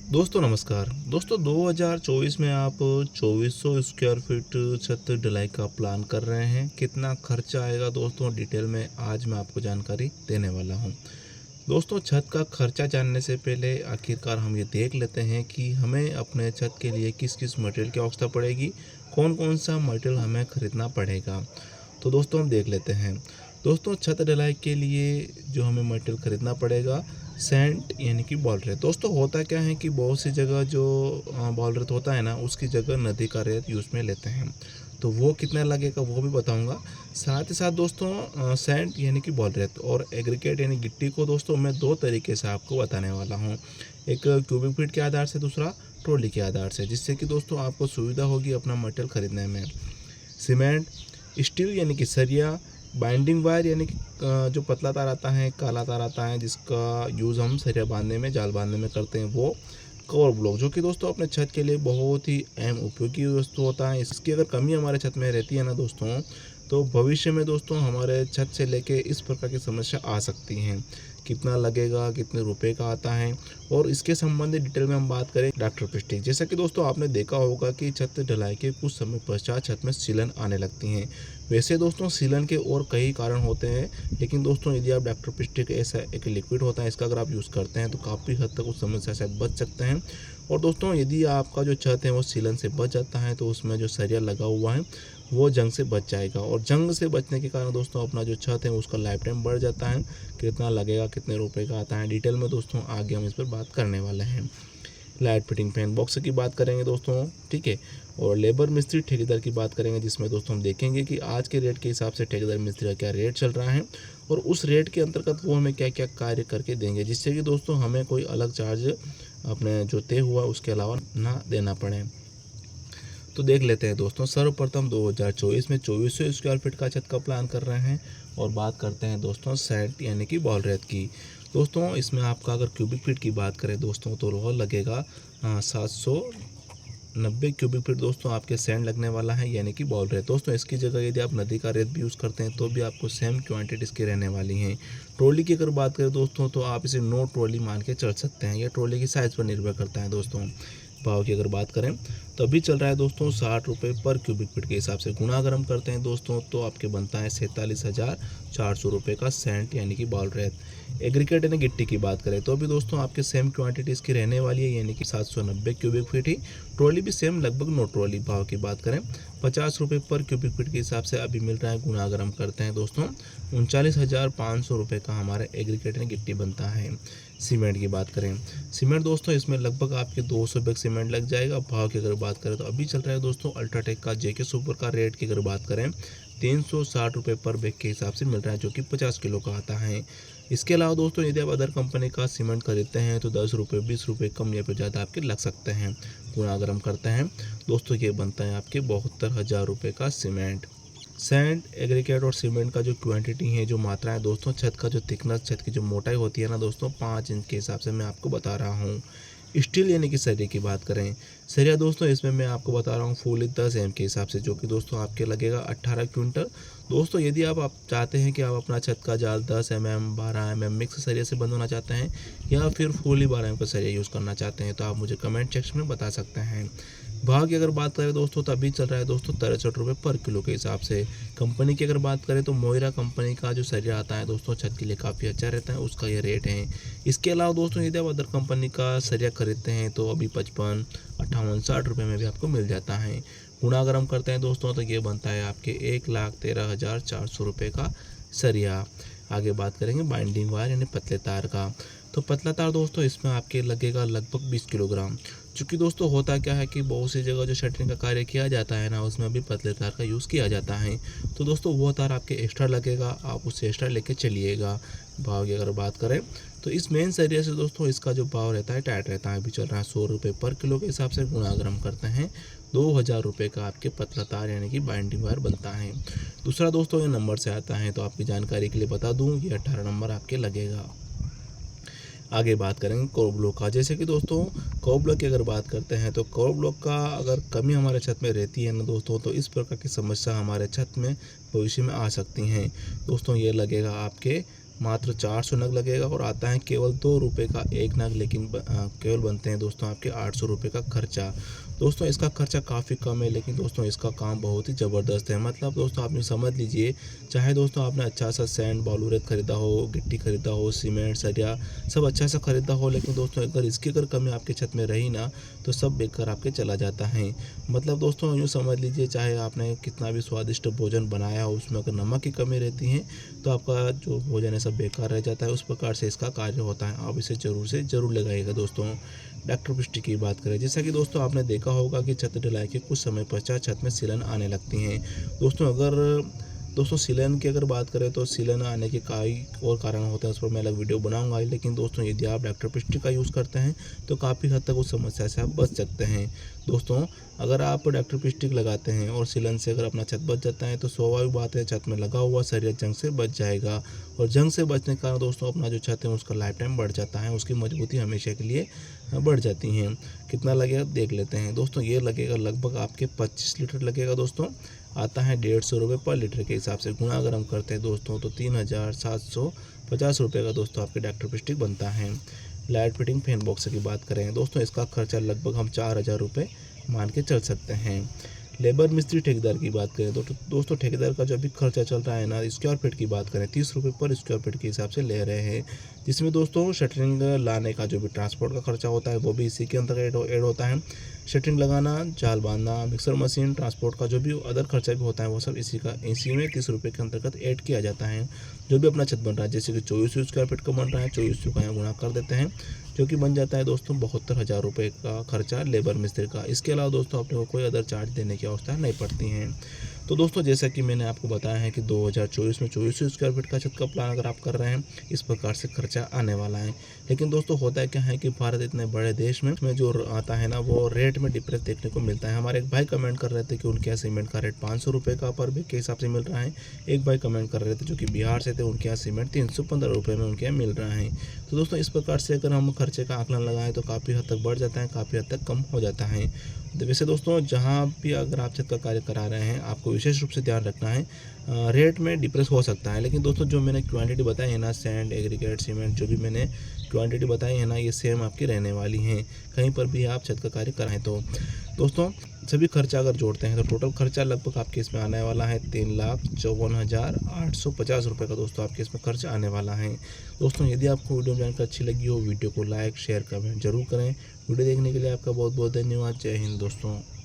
दोस्तों नमस्कार। दोस्तों 2024 में आप 2400 स्क्वायर फीट छत ढलाई का प्लान कर रहे हैं। कितना खर्चा आएगा दोस्तों डिटेल में आज मैं आपको जानकारी देने वाला हूं। दोस्तों छत का खर्चा जानने से पहले आखिरकार हम ये देख लेते हैं कि हमें अपने छत के लिए किस किस मटेरियल की आवश्यकता पड़ेगी, कौन कौन सा मटेरियल हमें ख़रीदना पड़ेगा। तो दोस्तों हम देख लेते हैं। दोस्तों छत ढलाई के लिए जो हमें मटेरियल ख़रीदना पड़ेगा, सैंड यानी कि बॉल रेत। दोस्तों होता क्या है कि बहुत सी जगह जो बॉल रेत होता है ना, उसकी जगह नदी का रेत यूज़ में लेते हैं, तो वो कितना लगेगा वो भी बताऊंगा। साथ ही साथ दोस्तों सैंड यानी कि बॉल रेत और एग्रीगेट यानी गिट्टी को दोस्तों मैं दो तरीके से आपको बताने वाला हूँ। एक क्यूबिक फीट के आधार से, दूसरा ट्रॉली के आधार से, जिससे कि दोस्तों आपको सुविधा होगी अपना मटेरियल ख़रीदने में। सीमेंट, स्टील यानी कि सरिया, बाइंडिंग वायर यानी कि जो पतला तार आता है, काला तार आता है, जिसका यूज़ हम सरिया बांधने में, जाल बांधने में करते हैं, वो कवर ब्लॉक, जो कि दोस्तों अपने छत के लिए बहुत ही अहम उपयोगी वस्तु होता है। इसकी अगर कमी हमारे छत में रहती है ना दोस्तों, तो भविष्य में दोस्तों हमारे छत से लेके इस प्रकार की समस्या आ सकती हैं। कितना लगेगा, कितने रुपए का आता है, और इसके संबंधित डिटेल में हम बात करें डॉक्टर पिस्टिक। जैसा कि दोस्तों आपने देखा होगा कि छत ढलाई के कुछ समय पश्चात छत में सीलन आने लगती हैं। वैसे दोस्तों सीलन के और कई कारण होते हैं, लेकिन दोस्तों यदि आप डॉक्टर पिस्टिक ऐसा एक लिक्विड होता है, इसका अगर आप यूज़ करते हैं तो काफ़ी हद तक उस समस्या से बच सकते हैं। और दोस्तों यदि आपका जो छत है वो सीलन से बच जाता है, तो उसमें जो सरिया लगा हुआ है वो जंग से बच जाएगा, और जंग से बचने के कारण दोस्तों अपना जो छत है उसका लाइफ टाइम बढ़ जाता है। कितना लगेगा, कितने रुपए का आता है, डिटेल में दोस्तों आगे हम इस पर बात करने वाले हैं। लाइट फिटिंग फैन बॉक्स की बात करेंगे दोस्तों, ठीक है। और लेबर मिस्त्री ठेकेदार की बात करेंगे, जिसमें दोस्तों हम देखेंगे कि आज के रेट के हिसाब से ठेकेदार मिस्त्री का क्या रेट चल रहा है, और उस रेट के अंतर्गत वो हमें क्या क्या कार्य करके देंगे, जिससे कि दोस्तों हमें कोई अलग चार्ज अपने जो तय हुआ उसके अलावा ना देना पड़े। तो देख लेते हैं दोस्तों। सर्वप्रथम 2024 में 2400 स्क्वायर फीट का छत का प्लान कर रहे हैं, और बात करते हैं दोस्तों सैंड यानी कि बॉल रेत की। दोस्तों इसमें आपका अगर क्यूबिक फीट की बात करें दोस्तों, तो वह लगेगा 790 क्यूबिक फीट दोस्तों आपके सैंड लगने वाला है, यानी कि बॉल रेत। दोस्तों इसकी जगह यदि आप नदी का रेत भी यूज़ करते हैं तो भी आपको सेम क्वांटिटी इसकी रहने वाली हैं। ट्रॉली की अगर बात करें दोस्तों, तो आप इसे नो ट्रॉली मान के चल सकते हैं। यह ट्रॉली की साइज़ पर निर्भर करता है दोस्तों। भाव की अगर बात करें तो अभी चल रहा है दोस्तों 60 रुपये पर क्यूबिक फीट के हिसाब से। गुणा अगर हम करते हैं दोस्तों, तो आपके बनता है 47,400 रुपये का सैंड यानी कि बॉल रेत। एग्रीगेट यानी गिट्टी की बात करें तो भी दोस्तों आपके सेम क्वांटिटी इसकी रहने वाली है, यानी कि 790 क्यूबिक फीट ही। ट्रॉली भी सेम लगभग नो ट्रॉली। भाव की बात करें 50 रुपये पर क्यूबिक फीट के हिसाब से अभी मिल रहा है। गुणा अगर हम करते हैं दोस्तों 39,500 रुपये का हमारा एग्रीगेट यानी गिट्टी बनता है। सीमेंट की बात करें, सीमेंट दोस्तों इसमें लगभग आपके 200 बैग सीमेंट लग जाएगा। भाव की अगर बात करें तो अभी चल रहा है दोस्तों अल्ट्राटेक का जेके सुपर का रेट की अगर बात करें 360 रुपये पर बैग के हिसाब से मिल रहा है, जो कि 50 किलो का आता है। इसके अलावा दोस्तों यदि आप अदर कंपनी का सीमेंट खरीदते हैं तो 10 रुपये 20 रुपये कम या फिर ज़्यादा आपके लग सकते हैं। गुणा अगर हम करते हैं दोस्तों, ये बनता है आपके 72,000 रुपये का सीमेंट। सैंड, एग्रीगेट और सीमेंट का जो क्वांटिटी है, जो मात्रा है दोस्तों, छत का जो थिकनेस, छत की जो मोटाई होती है ना दोस्तों, 5 इंच के हिसाब से मैं आपको बता रहा हूँ। स्टील यानी कि सरिया की बात करें, सरिया दोस्तों इसमें मैं आपको बता रहा हूँ फुल 10 एम के हिसाब से, जो कि दोस्तों आपके लगेगा 18 क्विंटल। दोस्तों यदि आप चाहते हैं कि आप अपना छत का जाल 10 mm 12 mm मिक्स सरिया से बनवाना चाहते हैं, या फिर फुली 12 mm का सरिया यूज़ करना चाहते हैं, तो आप मुझे कमेंट सेक्शन में बता सकते हैं। भाव की अगर बात करें दोस्तों, तो अभी चल रहा है दोस्तों 63 रुपये पर किलो के हिसाब से। कंपनी की अगर बात करें तो मोइरा कंपनी का जो सरिया आता है दोस्तों छत के लिए काफ़ी अच्छा रहता है, उसका ये रेट है। इसके अलावा दोस्तों यदि आप अदर कंपनी का सरिया खरीदते हैं तो अभी 55, 58, 60 रुपये में भी आपको मिल जाता है। गुणा अगर हम करते हैं दोस्तों, तो ये बनता है आपके 1,13,400 रुपये का सरिया। आगे बात करेंगे बाइंडिंग वायर यानी पतले तार का। तो पतला तार दोस्तों इसमें आपके लगेगा लगभग 20 किलोग्राम। चूँकि दोस्तों होता क्या है कि बहुत सी जगह जो शटरिंग का कार्य किया जाता है ना, उसमें भी पतले तार का यूज़ किया जाता है, तो दोस्तों वो तार आपके एक्स्ट्रा लगेगा, आप उससे एक्स्ट्रा लेके चलिएगा। भाव की अगर बात करें तो इस मेन सरिया से दोस्तों इसका जो भाव रहता है टाइट रहता है। अभी चल रहा है 100 रुपये पर किलो के हिसाब से। गुणा अगर हम करते हैं 2,000 रुपये का आपके पतला तार यानी कि बाइंडिंग वायर बनता है। दूसरा दोस्तों ये नंबर से आता है, तो आपकी जानकारी के लिए बता दूँ, ये 18 नंबर आपके लगेगा। आगे बात करेंगे कोर ब्लॉक का। जैसे कि दोस्तों कोर ब्लॉक की अगर बात करते हैं, तो कोर ब्लॉक का अगर कमी हमारे छत में रहती है ना दोस्तों, तो इस प्रकार की समस्या हमारे छत में भविष्य में आ सकती हैं। दोस्तों ये लगेगा आपके मात्र 400 नग लगेगा और आता है केवल 2 रुपये का एक नग, लेकिन केवल बनते हैं दोस्तों आपके 800 रुपये का खर्चा। दोस्तों इसका खर्चा काफ़ी कम है, लेकिन दोस्तों इसका काम बहुत ही ज़बरदस्त है। मतलब दोस्तों आपने समझ लीजिए, चाहे दोस्तों आपने अच्छा सा सैंड बालू रेत खरीदा हो, गिट्टी खरीदा हो, सीमेंट सरिया सब अच्छा सा खरीदा हो, लेकिन दोस्तों अगर इसकी अगर कमी आपके छत में रही ना तो सब बेकार आपके चला जाता है। मतलब दोस्तों यूँ समझ लीजिए, चाहे आपने कितना भी स्वादिष्ट भोजन बनाया हो, उसमें अगर नमक की कमी रहती है तो आपका जो भोजन है सब बेकार रह जाता है। उस प्रकार से इसका कार्य होता है। आप इसे ज़रूर से ज़रूर लगाइएगा। दोस्तों डॉक्टर पिस्टी की बात करें, जैसा कि दोस्तों आपने देखा होगा कि छत ढलाई के कुछ समय पश्चात छत में सिलन आने लगती हैं। दोस्तों सिलन की अगर बात करें तो सिलन आने के कई और कारण होते हैं, उस पर मैं अलग वीडियो बनाऊंगा। लेकिन दोस्तों यदि आप डॉक्टर पिस्टी का यूज़ करते हैं तो काफ़ी हद तक उस समस्या से आप बच सकते हैं। दोस्तों अगर आप डॉक्टर पिस्टिक लगाते हैं और सिलन से अगर अपना छत बच जाता है तो स्वाभाविक बात है छत में लगा हुआ सरिया जंग से बच जाएगा, और जंग से बचने के कारण दोस्तों अपना जो छत है उसका लाइफ टाइम बढ़ जाता है, उसकी मजबूती हमेशा के लिए बढ़ जाती है। कितना लगेगा देख लेते हैं। दोस्तों ये लगेगा लगभग आपके 25 लीटर लगेगा। दोस्तों आता है 150 रुपये पर लीटर के हिसाब से, गुणा अगर हम करते हैं दोस्तों तो 3750 रुपये का दोस्तों आपके डॉक्टर पिस्टिक बनता है। लाइट फिटिंग फैन बॉक्स की बात करें दोस्तों, इसका खर्चा लगभग हम 4000 रुपये मान के चल सकते हैं। लेबर मिस्त्री ठेकेदार की बात करें तो दोस्तों ठेकेदार का जो भी खर्चा चल रहा है ना, स्क्वायर फीट की बात करें 30 रुपये पर स्क्वायर फीट के हिसाब से ले रहे हैं, जिसमें दोस्तों शटरिंग लाने का जो भी ट्रांसपोर्ट का खर्चा होता है वो भी इसी के अंतर्गत ऐड होता है। शटरिंग लगाना, जाल बांधना, मिक्सर मशीन, ट्रांसपोर्ट का जो भी अदर खर्चा भी होता है वो सब इसी में 30 रुपये के अंतर्गत ऐड किया जाता है। जो भी अपना छत बन रहा है, जैसे कि 2400 स्क्वायर फीट का बन रहा है, 2400 का यहाँ गुणा कर देते हैं, जो कि बन जाता है दोस्तों 72,000 रुपये का खर्चा लेबर मिस्त्री का। इसके अलावा दोस्तों अपने को कोई अदर चार्ज देने की आवश्यकता नहीं पड़ती हैं। तो दोस्तों जैसा कि मैंने आपको बताया है कि 2024 में 2400 स्क्वायर फीट का छत का प्लान अगर आप कर रहे हैं, इस प्रकार से खर्चा आने वाला है। लेकिन दोस्तों होता है क्या है कि भारत इतने बड़े देश में जो आता है ना वो रेट में डिफरेंस देखने को मिलता है। हमारे एक भाई कमेंट कर रहे थे कि उनके यहाँ सीमेंट का रेट 500 रुपये का पर बिग के हिसाब से मिल रहा है। एक भाई कमेंट कर रहे थे जो कि बिहार से थे, उनके यहाँ सीमेंट 315 रुपये में उनके यहाँ मिल रहा है। तो दोस्तों इस प्रकार से अगर हम खर्चे का आकलन लगाएं तो काफ़ी हद तक बढ़ जाता है, काफ़ी हद तक कम हो जाता है। वैसे दोस्तों जहाँ भी अगर आप छत का कार्य करा रहे हैं, आपको विशेष रूप से ध्यान रखना है रेट में डिफरेंस हो सकता है। लेकिन दोस्तों जो मैंने क्वांटिटी बताई है ना, सैंड, एग्रीगेट, सीमेंट, जो भी मैंने क्वांटिटी बताई है ना, ये सेम आपकी रहने वाली हैं कहीं पर भी आप छत का कार्य कराएं तो। दोस्तों सभी खर्चा अगर जोड़ते हैं तो टोटल खर्चा लगभग आपके इसमें आने वाला है 3,54,850 रुपये का दोस्तों आपके इसमें खर्चा आने वाला है। दोस्तों यदि आपको वीडियो में जानकर अच्छी लगी हो, वीडियो को लाइक शेयर कमेंट जरूर करें। वीडियो देखने के लिए आपका बहुत बहुत धन्यवाद। जय हिंद दोस्तों।